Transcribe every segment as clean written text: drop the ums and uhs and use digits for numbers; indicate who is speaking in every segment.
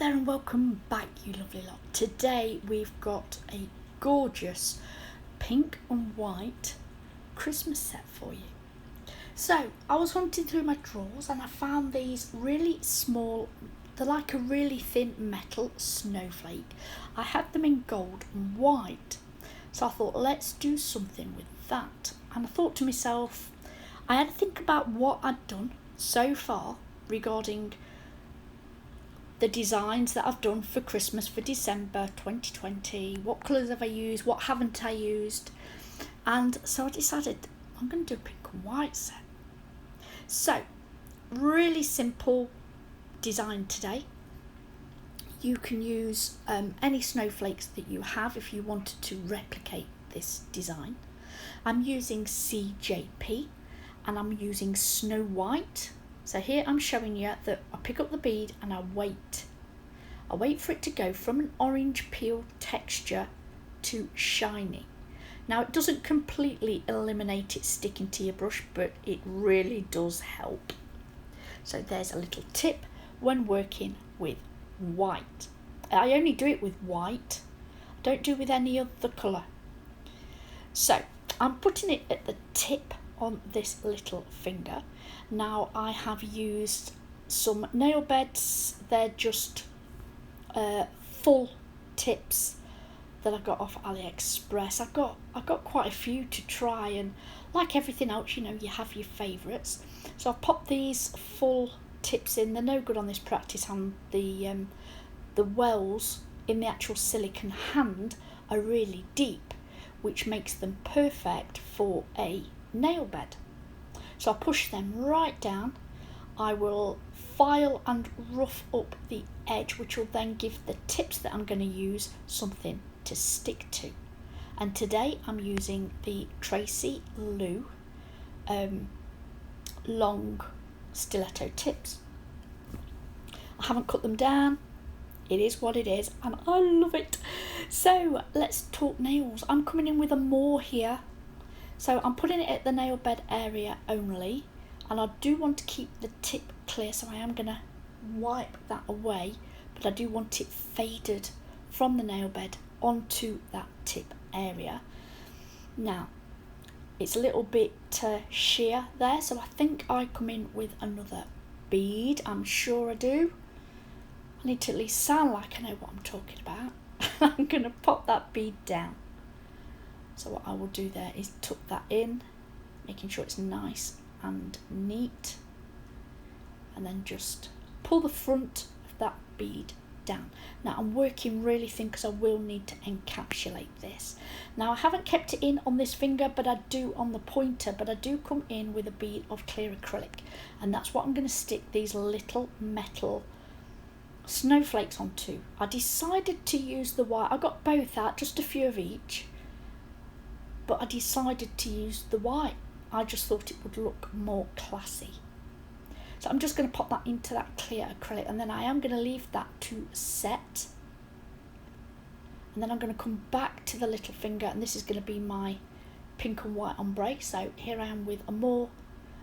Speaker 1: there and welcome back, you lovely lot. Today we've got a gorgeous pink and white Christmas set for you. So I was hunting through my drawers and I found these really small, they're like a really thin metal snowflake. I had them in gold and white, so I thought let's do something with that. And I thought to myself, I had to think about what I'd done so far regarding the designs that I've done for Christmas for December 2020. What colours have I used, what haven't I used? And so I decided I'm going to do a pink and white set. So, really simple design today. You can use any snowflakes that you have if you wanted to replicate this design. I'm using CJP and I'm using Snow White. So here I'm showing you that I pick up the bead and I wait. I wait for it to go from an orange peel texture to shiny. Now it doesn't completely eliminate it sticking to your brush, but it really does help. So there's a little tip when working with white. I only do it with white. I don't do it with any other colour. So I'm putting it at the tip on this little finger. Now I have used some nail beds. They're just full tips that I got off AliExpress. I got quite a few to try, and like everything else, you know, you have your favourites. So I've popped these full tips in. They're no good on this practice hand. The wells in the actual silicone hand are really deep, which makes them perfect for a nail bed. So I push them right down. I will file and rough up the edge, which will then give the tips that I'm going to use something to stick to. And today I'm using the Tracy Lou long stiletto tips. I haven't cut them down. It is what it is and I love it. So let's talk nails. I'm coming in with Amore here. So I'm putting it at the nail bed area only, and I do want to keep the tip clear, so I am going to wipe that away, but I do want it faded from the nail bed onto that tip area. Now it's a little bit sheer there, so I think I come in with another bead. I'm sure I do. I need to at least sound like I know what I'm talking about. I'm going to pop that bead down. So what I will do there is tuck that in, making sure it's nice and neat, and then just pull the front of that bead down. Now I'm working really thin because I will need to encapsulate this. Now I haven't kept it in on this finger, but I do on the pointer, but I do come in with a bead of clear acrylic, and that's what I'm going to stick these little metal snowflakes onto. I decided to use the white. I got both out, just a few of each, but I decided to use the white. I just thought it would look more classy. So I'm just going to pop that into that clear acrylic, and then I am going to leave that to set. And then I'm going to come back to the little finger, and this is going to be my pink and white ombre. So here I am with Amore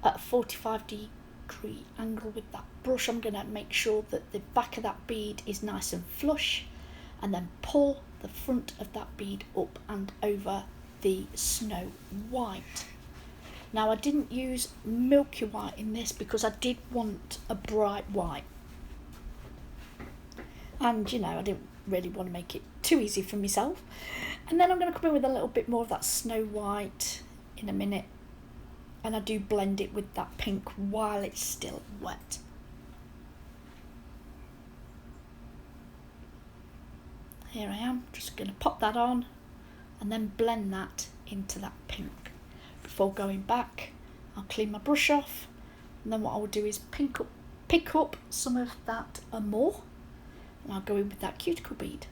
Speaker 1: at a 45-degree angle with that brush. I'm going to make sure that the back of that bead is nice and flush, and then pull the front of that bead up and over the Snow White. Now I didn't use milky white in this because I did want a bright white, and you know, I didn't really want to make it too easy for myself. And then I'm going to come in with a little bit more of that Snow White in a minute, and I do blend it with that pink while it's still wet. Here I am, just going to pop that on and then blend that into that pink. Before going back, I'll clean my brush off, and then what I will do is pick up some of that Amore, and I'll go in with that cuticle bead.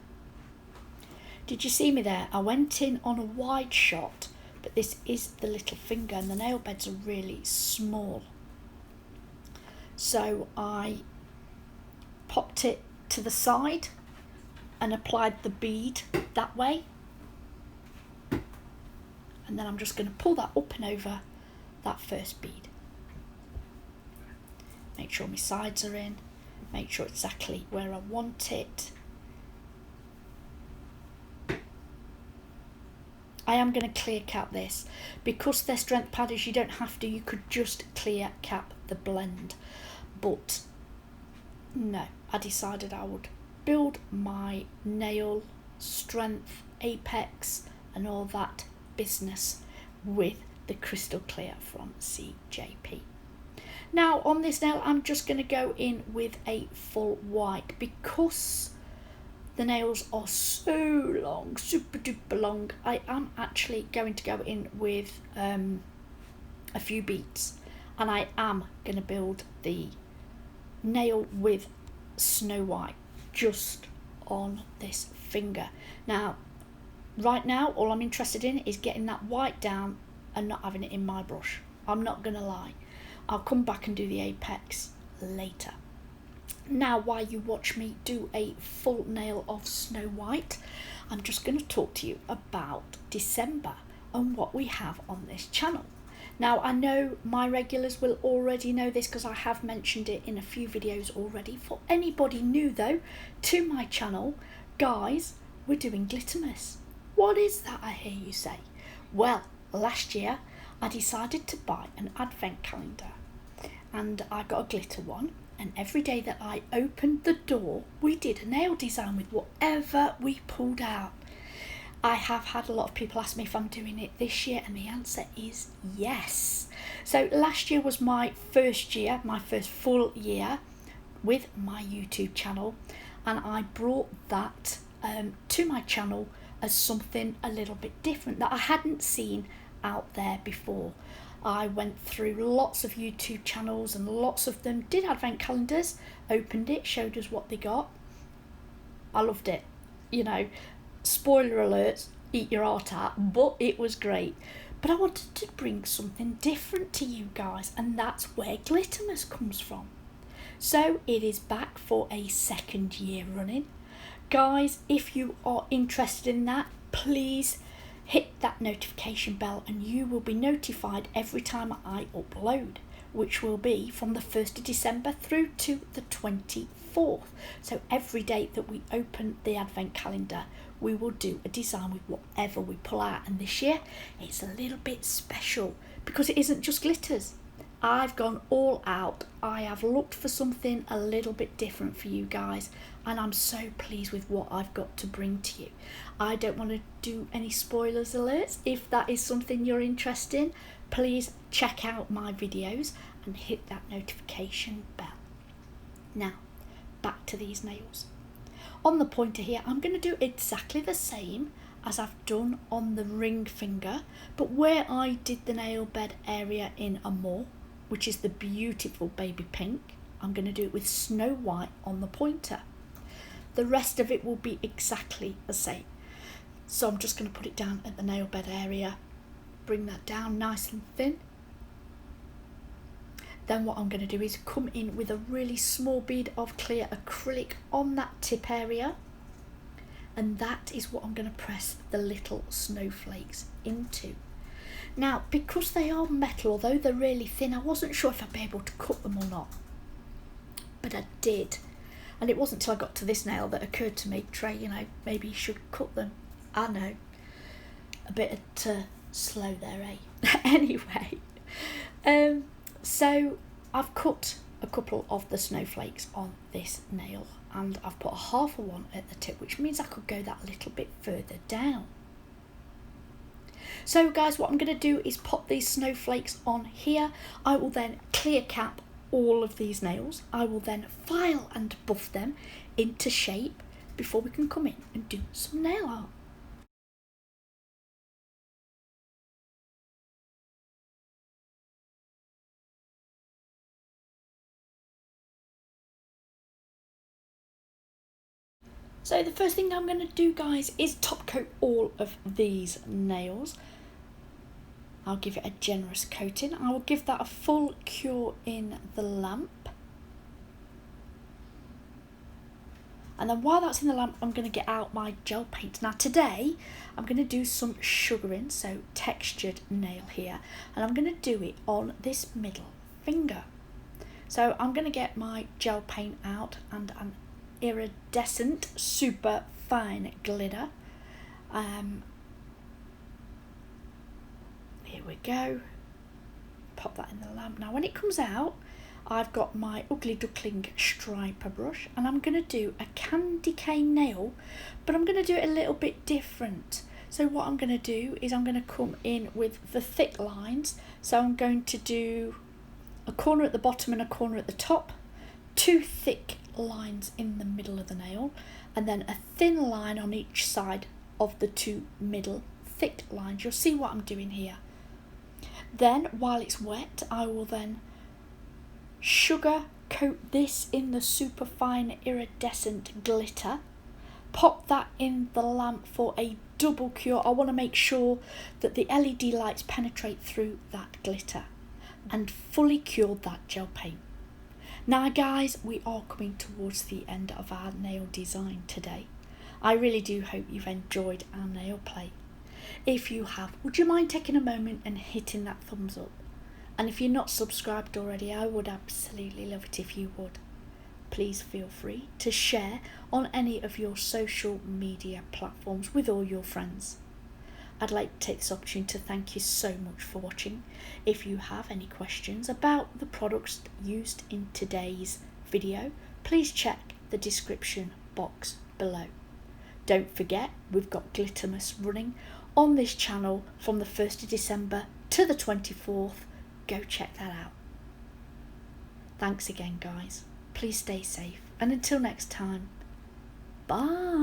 Speaker 1: Did you see me there? I went in on a wide shot, but this is the little finger and the nail beds are really small. So I popped it to the side and applied the bead that way. And then I'm just going to pull that up and over that first bead. Make sure my sides are in. make sure exactly where I want it. I am going to clear cap this. Because they're strength padders, you don't have to. You could just clear cap the blend. But no, I decided I would build my nail strength, apex and all that business with the crystal clear from CJP. Now on this nail I'm just going to go in with a full white because the nails are so long, super duper long. I am actually going to go in with a few beads, and I am going to build the nail with Snow White just on this finger. Now right now all I'm interested in is getting that white down and not having it in my brush. I'm not going to lie, I'll come back and do the apex later. Now while you watch me do a full nail of Snow White, I'm just going to talk to you about December and what we have on this channel. Now I know my regulars will already know this because I have mentioned it in a few videos already. For anybody new though to my channel, guys, we're doing Glittermas. What is that, I hear you say? Well, last year I decided to buy an advent calendar and I got a glitter one. And every day that I opened the door, we did a nail design with whatever we pulled out. I have had a lot of people ask me if I'm doing it this year, and the answer is yes. So last year was my first year, my first full year with my YouTube channel, and I brought that to my channel as something a little bit different that I hadn't seen out there before. I went through lots of YouTube channels and lots of them did advent calendars, opened it, showed us what they got. I loved it. You know, spoiler alerts, eat your heart out, but it was great. But I wanted to bring something different to you guys, and that's where Glittermas comes from. So it is back for a second year running. Guys, if you are interested in that, please hit that notification bell and you will be notified every time I upload, which will be from the 1st of December through to the 24th. So every day that we open the advent calendar, we will do a design with whatever we pull out. And this year it's a little bit special because it isn't just glitters. I've gone all out. I have looked for something a little bit different for you guys, and I'm so pleased with what I've got to bring to you. I don't want to do any spoilers alerts. If that is something you're interested in, please check out my videos and hit that notification bell. Now, back to these nails. On the pointer here, I'm going to do exactly the same as I've done on the ring finger, but where I did the nail bed area in Amore, which is the beautiful baby pink, I'm going to do it with Snow White on the pointer. The rest of it will be exactly the same. So I'm just going to put it down at the nail bed area, bring that down nice and thin. Then what I'm going to do is come in with a really small bead of clear acrylic on that tip area, and that is what I'm going to press the little snowflakes into. Now, because they are metal, although they're really thin, I wasn't sure if I'd be able to cut them or not, but I did. And it wasn't until I got to this nail that occurred to me, Trey, you know, maybe you should cut them. I know, a bit slow there, eh? Anyway, so I've cut a couple of the snowflakes on this nail, and I've put a half of one at the tip, which means I could go that little bit further down. So guys, what I'm going to do is pop these snowflakes on here. I will then clear cap all of these nails. I will then file and buff them into shape before we can come in and do some nail art. So the first thing I'm going to do, guys, is top coat all of these nails. I'll give it a generous coating. I will give that a full cure in the lamp. And then while that's in the lamp, I'm going to get out my gel paint. Now today, I'm going to do some sugaring, so textured nail here. And I'm going to do it on this middle finger. So I'm going to get my gel paint out and an iridescent super fine glitter. Here we go. Pop that in the lamp. Now when it comes out, I've got my Ugly Duckling striper brush, and I'm going to do a candy cane nail, but I'm going to do it a little bit different. So what I'm going to do is I'm going to come in with the thick lines. So I'm going to do a corner at the bottom and a corner at the top, 2 thick lines in the middle of the nail, and then a thin line on each side of the 2 middle thick lines. You'll see what I'm doing here. Then while it's wet, I will then sugar coat this in the super fine iridescent glitter, pop that in the lamp for a double cure. I want to make sure that the LED lights penetrate through that glitter, and fully cured that gel paint. Now guys, we are coming towards the end of our nail design today. I really do hope you've enjoyed our nail play. If you have, would you mind taking a moment and hitting that thumbs up? And if you're not subscribed already, I would absolutely love it if you would. Please feel free to share on any of your social media platforms with all your friends. I'd like to take this opportunity to thank you so much for watching. If you have any questions about the products used in today's video, please check the description box below. Don't forget, we've got Glittermas running on this channel from the 1st of December to the 24th. Go check that out. Thanks again, guys. Please stay safe, and until next time, bye.